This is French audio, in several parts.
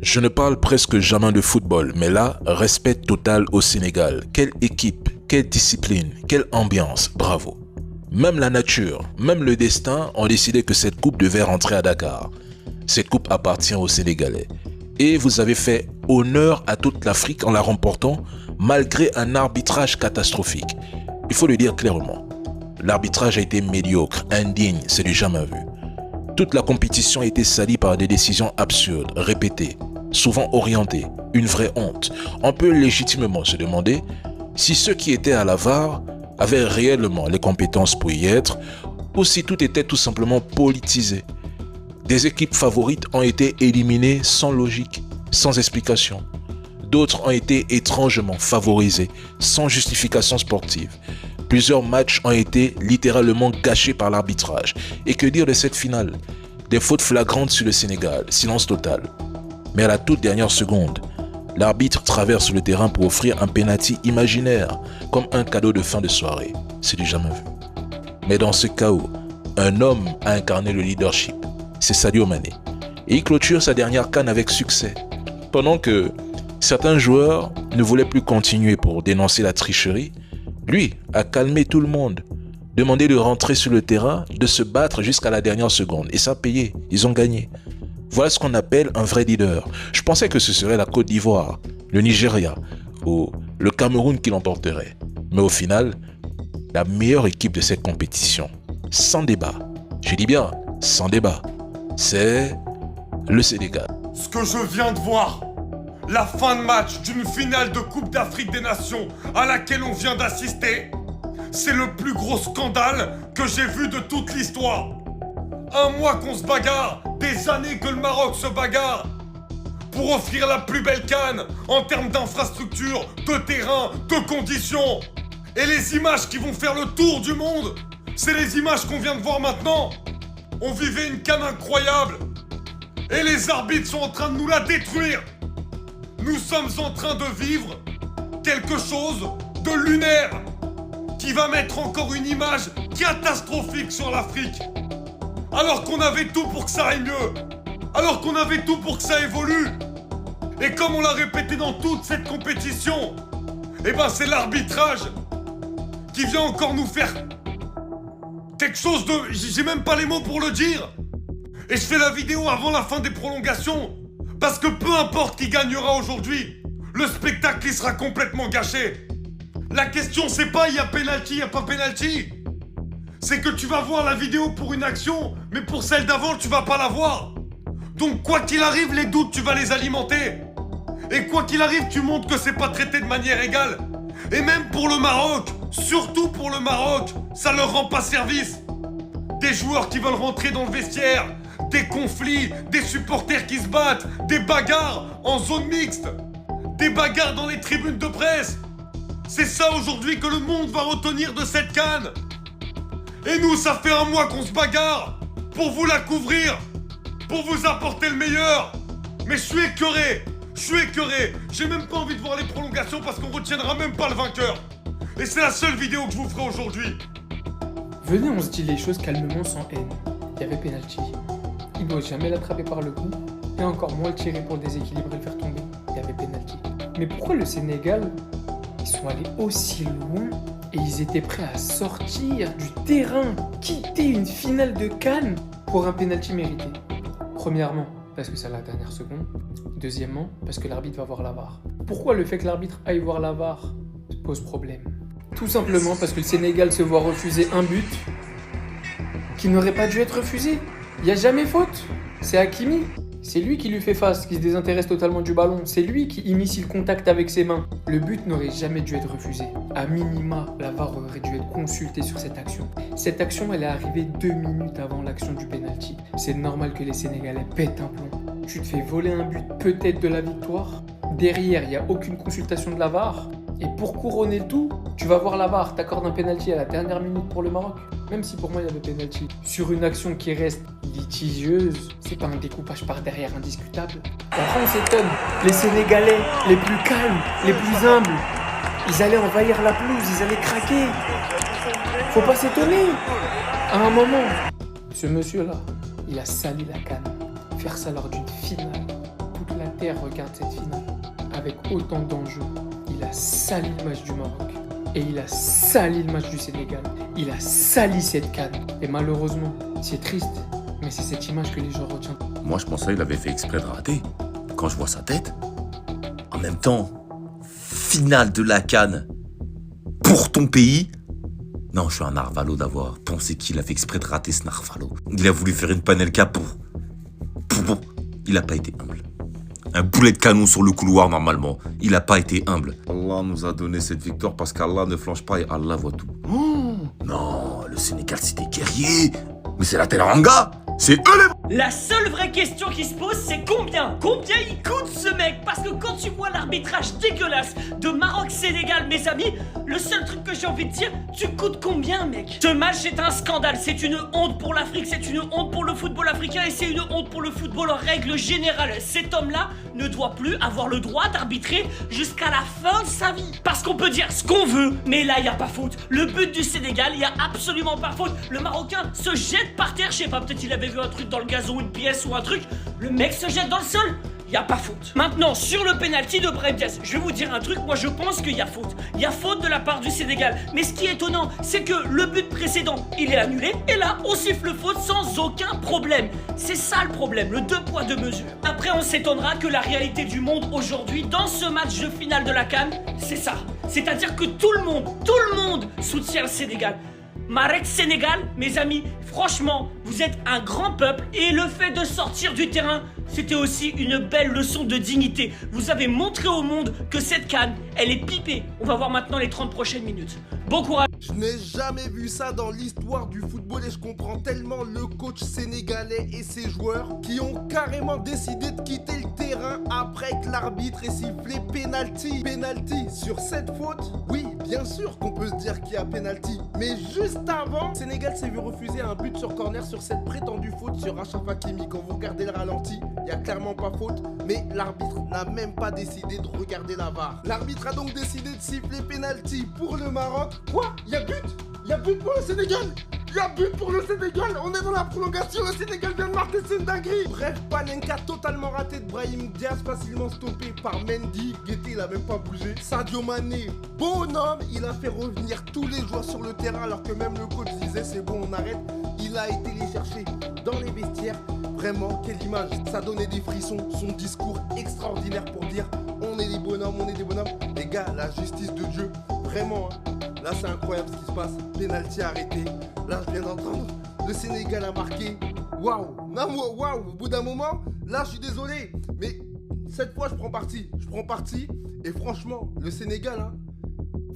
Je ne parle presque jamais de football, mais là, respect total au Sénégal. Quelle équipe, quelle discipline, quelle ambiance, bravo. Même la nature, même le destin ont décidé que cette coupe devait rentrer à Dakar. Cette coupe appartient aux Sénégalais. Et vous avez fait honneur à toute l'Afrique en la remportant malgré un arbitrage catastrophique. Il faut le dire clairement. L'arbitrage a été médiocre, indigne, c'est du jamais vu. Toute la compétition a été salie par des décisions absurdes, répétées, souvent orientées, une vraie honte. On peut légitimement se demander si ceux qui étaient à la VAR avaient réellement les compétences pour y être ou si tout était tout simplement politisé. Des équipes favorites ont été éliminées sans logique, sans explication. D'autres ont été étrangement favorisées, sans justification sportive. Plusieurs matchs ont été littéralement gâchés par l'arbitrage. Et que dire de cette finale? Des fautes flagrantes sur le Sénégal, silence total. Mais à la toute dernière seconde, l'arbitre traverse le terrain pour offrir un penalty imaginaire, comme un cadeau de fin de soirée. C'est du jamais vu. Mais dans ce chaos, un homme a incarné le leadership. C'est Sadio Mané. Et il clôture sa dernière CAN avec succès. Pendant que certains joueurs ne voulaient plus continuer pour dénoncer la tricherie, lui a calmé tout le monde, demandé de rentrer sur le terrain, de se battre jusqu'à la dernière seconde. Et ça a payé, ils ont gagné. Voilà ce qu'on appelle un vrai leader. Je pensais que ce serait la Côte d'Ivoire, le Nigeria ou le Cameroun qui l'emporterait. Mais au final, la meilleure équipe de cette compétition, sans débat, je dis bien sans débat, c'est le Sénégal. Ce que je viens de voir, la fin de match d'une finale de Coupe d'Afrique des Nations à laquelle on vient d'assister, c'est le plus gros scandale que j'ai vu de toute l'histoire. Un mois qu'on se bagarre, des années que le Maroc se bagarre pour offrir la plus belle CAN en termes d'infrastructures, de terrain, de conditions. Et les images qui vont faire le tour du monde, c'est les images qu'on vient de voir maintenant. On vivait une CAN incroyable et les arbitres sont en train de nous la détruire. Nous sommes en train de vivre quelque chose de lunaire qui va mettre encore une image catastrophique sur l'Afrique. Alors qu'on avait tout pour que ça aille mieux. Alors qu'on avait tout pour que ça évolue. Et comme on l'a répété dans toute cette compétition, eh ben c'est l'arbitrage qui vient encore nous faire quelque chose de... J'ai même pas les mots pour le dire. Et je fais la vidéo avant la fin des prolongations. Parce que peu importe qui gagnera aujourd'hui, le spectacle il sera complètement gâché. La question c'est pas il y a penalty, il y a pas penalty. C'est que tu vas voir la vidéo pour une action, mais pour celle d'avant tu vas pas la voir. Donc quoi qu'il arrive, les doutes tu vas les alimenter. Et quoi qu'il arrive, tu montres que c'est pas traité de manière égale. Et même pour le Maroc, surtout pour le Maroc, ça leur rend pas service. Des joueurs qui veulent rentrer dans le vestiaire, des conflits, des supporters qui se battent, des bagarres en zone mixte, des bagarres dans les tribunes de presse. C'est ça aujourd'hui que le monde va retenir de cette CAN. Et nous, ça fait un mois qu'on se bagarre pour vous la couvrir, pour vous apporter le meilleur. Mais je suis écœuré, j'ai même pas envie de voir les prolongations parce qu'on retiendra même pas le vainqueur. Et c'est la seule vidéo que je vous ferai aujourd'hui. Venez, on se dit les choses calmement, sans haine. Il y avait penalty. Il doit jamais l'attraper par le cou, et encore moins le tirer pour le déséquilibrer et le faire tomber. Il y avait penalty. Mais pourquoi le Sénégal, ils sont allés aussi loin et ils étaient prêts à sortir du terrain, quitter une finale de CAN pour un penalty mérité? Premièrement, parce que c'est à la dernière seconde. Deuxièmement, parce que l'arbitre va voir la VAR. Pourquoi le fait que l'arbitre aille voir la VAR pose problème? Tout simplement parce que le Sénégal se voit refuser un but qui n'aurait pas dû être refusé. Il n'y a jamais faute. C'est Hakimi. C'est lui qui lui fait face, qui se désintéresse totalement du ballon. C'est lui qui initie le contact avec ses mains. Le but n'aurait jamais dû être refusé. À minima, la VAR aurait dû être consultée sur cette action. Cette action, elle est arrivée 2 minutes avant l'action du penalty. C'est normal que les Sénégalais pètent un plomb. Tu te fais voler un but, peut-être de la victoire. Derrière, il n'y a aucune consultation de la VAR. Et pour couronner le tout, tu vas voir la VAR, t'accordes un penalty à la dernière minute pour le Maroc. Même si pour moi il y avait penalty. Sur une action qui reste litigieuse, c'est pas un découpage par derrière indiscutable. Après on s'étonne, les Sénégalais les plus calmes, les plus humbles, ils allaient envahir la pelouse, ils allaient craquer. Faut pas s'étonner. À un moment, ce monsieur-là, il a sali la CAN. Faire ça lors d'une finale, toute la Inter regarde cette finale avec autant d'enjeux, il a sali le match du Maroc. Et il a sali le match du Sénégal. Il a sali cette CAN. Et malheureusement, c'est triste, mais c'est cette image que les gens retiennent. Moi, je pensais qu'il avait fait exprès de rater. Quand je vois sa tête, en même temps, finale de la CAN pour ton pays. Non, je suis un narvalo d'avoir pensé qu'il a fait exprès de rater ce narvalo. Il a voulu faire une panelka pour... Il n'a pas été humble. Un boulet de canon sur le couloir normalement. Il n'a pas été humble. Allah nous a donné cette victoire parce qu'Allah ne flanche pas et Allah voit tout. Oh, non, le Sénégal c'est des guerriers. Mais c'est la Teranga. C'est eux les... La seule vraie question qui se pose, c'est combien il coûte ce mec? Parce que quand tu vois l'arbitrage dégueulasse de Maroc-Sénégal, mes amis, le seul truc que j'ai envie de dire, tu coûtes combien, mec? Ce match est un scandale, c'est une honte pour l'Afrique, c'est une honte pour le football africain et c'est une honte pour le football en règle générale. Cet homme-là ne doit plus avoir le droit d'arbitrer jusqu'à la fin de sa vie. Parce qu'on peut dire ce qu'on veut, mais là, il n'y a pas faute. Le but du Sénégal, il n'y a absolument pas faute. Le Marocain se jette par terre, je sais pas, peut-être il avait vu un truc dans le gazon, une pièce ou un truc, le mec se jette dans le sol, y a pas faute. Maintenant, sur le penalty de Brahim Diaz, je vais vous dire un truc, moi je pense qu'il y a faute. Il y a faute de la part du Sénégal. Mais ce qui est étonnant, c'est que le but précédent, il est annulé, et là, on siffle faute sans aucun problème. C'est ça le problème, le 2 poids 2 mesures. Après, on s'étonnera que la réalité du monde aujourd'hui, dans ce match de finale de la CAN, c'est ça. C'est-à-dire que tout le monde soutient le Sénégal. Marek Sénégal, mes amis, franchement, vous êtes un grand peuple et le fait de sortir du terrain, c'était aussi une belle leçon de dignité. Vous avez montré au monde que cette CAN, elle est pipée. On va voir maintenant les 30 prochaines minutes. Bon courage. Je n'ai jamais vu ça dans l'histoire du football et je comprends tellement le coach sénégalais et ses joueurs qui ont carrément décidé de quitter le terrain après que l'arbitre ait sifflé penalty. Penalty sur cette faute, oui, bien sûr qu'on peut se dire qu'il y a penalty. Mais juste avant, Sénégal s'est vu refuser un but sur corner sur cette prétendue faute sur Achraf Hakimi. Quand vous regardez le ralenti, il n'y a clairement pas faute, mais l'arbitre n'a même pas décidé de regarder la VAR. L'arbitre a donc décidé de siffler penalty pour le Maroc. Quoi? Il y a but? Il y a but pour le Sénégal? Il y a but pour le Sénégal? On est dans la prolongation, le Sénégal vient de marquer, c'est une dinguerie. Bref, panenka totalement raté de Brahim Diaz, facilement stoppé par Mendy. Guetté, il a même pas bougé. Sadio Mané, bonhomme, il a fait revenir tous les joueurs sur le terrain alors que même le coach disait c'est bon, on arrête. Il a été les chercher dans les vestiaires. Vraiment, quelle image. Ça donnait des frissons, son discours extraordinaire pour dire on est des bonhommes, on est des bonhommes. Les gars, la justice de Dieu, vraiment, hein. Là, c'est incroyable ce qui se passe. Penalty arrêté. Là, je viens d'entendre. Le Sénégal a marqué. Waouh. Non, waouh. Au bout d'un moment, là, je suis désolé. Mais cette fois, je prends parti. Et franchement, le Sénégal, hein.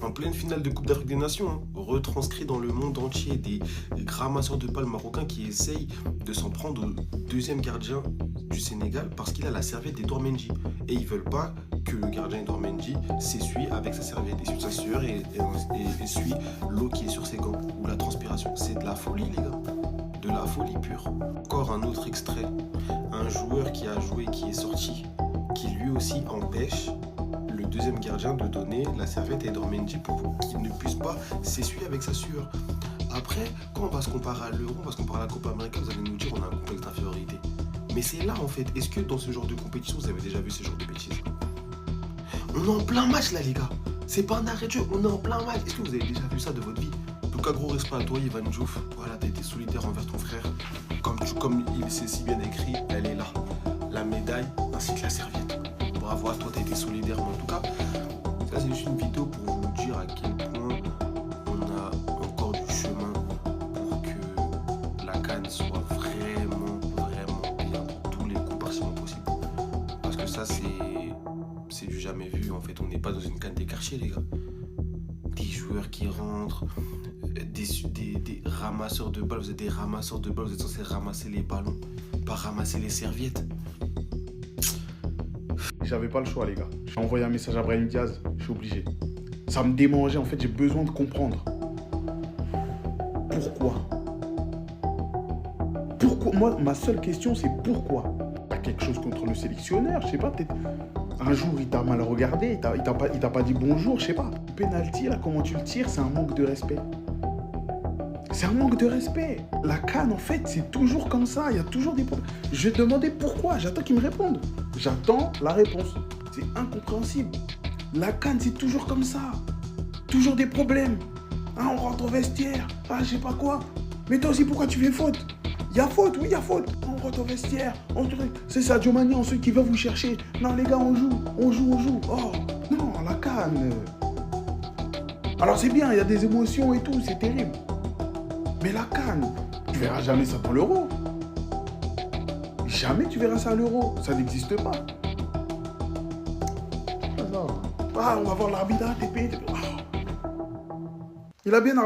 En pleine finale de Coupe d'Afrique des Nations, hein, retranscrit dans le monde entier des ramasseurs de balles marocains qui essayent de s'en prendre au deuxième gardien du Sénégal parce qu'il a la serviette d'Edouard Mendy. Et ils veulent pas que le gardien Edouard Mendy s'essuie avec sa serviette, essuie sa sueur et essuie l'eau qui est sur ses gants ou la transpiration. C'est de la folie, les gars. De la folie pure. Encore un autre extrait. Un joueur qui a joué, qui est sorti, qui lui aussi empêche le deuxième gardien de donner la serviette à Edouard Mendy pour qu'il ne puisse pas s'essuyer avec sa sueur. Après, quand on va se comparer à l'Euro, on va se comparer à la Copa América, vous allez nous dire on a un complexe d'infériorité. Mais c'est là en fait, est-ce que dans ce genre de compétition, vous avez déjà vu ce genre de bêtises? On est en plein match là les gars, c'est pas un arrêt de jeu, on est en plein match. Est-ce que vous avez déjà vu ça de votre vie? En tout cas, gros respect à toi Ivan Diouf, voilà, t'as été solidaire envers ton frère. Comme il s'est si bien écrit, elle est là. La médaille ainsi que la serviette. Bravo à toi, t'as été solidaire. Mais en tout cas, ça c'est juste une vidéo pour vous dire à quel point on a encore du chemin pour que la CAN soit vraiment bien pour tous les compartiments possibles. Parce que ça c'est du jamais vu. En fait, on n'est pas dans une CAN des quartiers, les gars. Des joueurs qui rentrent, des ramasseurs de balles. Vous êtes des ramasseurs de balles, vous êtes censés ramasser les ballons, pas ramasser les serviettes. J'avais pas le choix, les gars. J'ai envoyé un message à Brahim Diaz, je suis obligé. Ça me démangeait, en fait, j'ai besoin de comprendre. Pourquoi? Moi, ma seule question, c'est pourquoi? T'as quelque chose contre le sélectionneur, je sais pas, peut-être un jour il t'a mal regardé, il t'a pas dit bonjour, je sais pas. Penalty, là, comment tu le tires, c'est un manque de respect. C'est un manque de respect. La CAN, en fait, c'est toujours comme ça. Il y a toujours des problèmes. Je vais demander pourquoi. J'attends qu'ils me répondent. J'attends la réponse. C'est incompréhensible. La CAN, c'est toujours comme ça. Toujours des problèmes. Ah, on rentre au vestiaire. Ah, je sais pas quoi. Mais toi aussi, pourquoi tu fais faute? Il y a faute, oui, il y a faute. On rentre au vestiaire. C'est Sadio Mané, ceux qui va vous chercher. Non, les gars, on joue. On joue. Oh, non, la CAN. Alors, c'est bien, il y a des émotions et tout. C'est terrible. Mais la CAN, tu verras jamais ça dans l'euro. Jamais tu verras ça à l'euro. Ça n'existe pas. Ah, on va voir l'arbitre. Il a bien arbitré.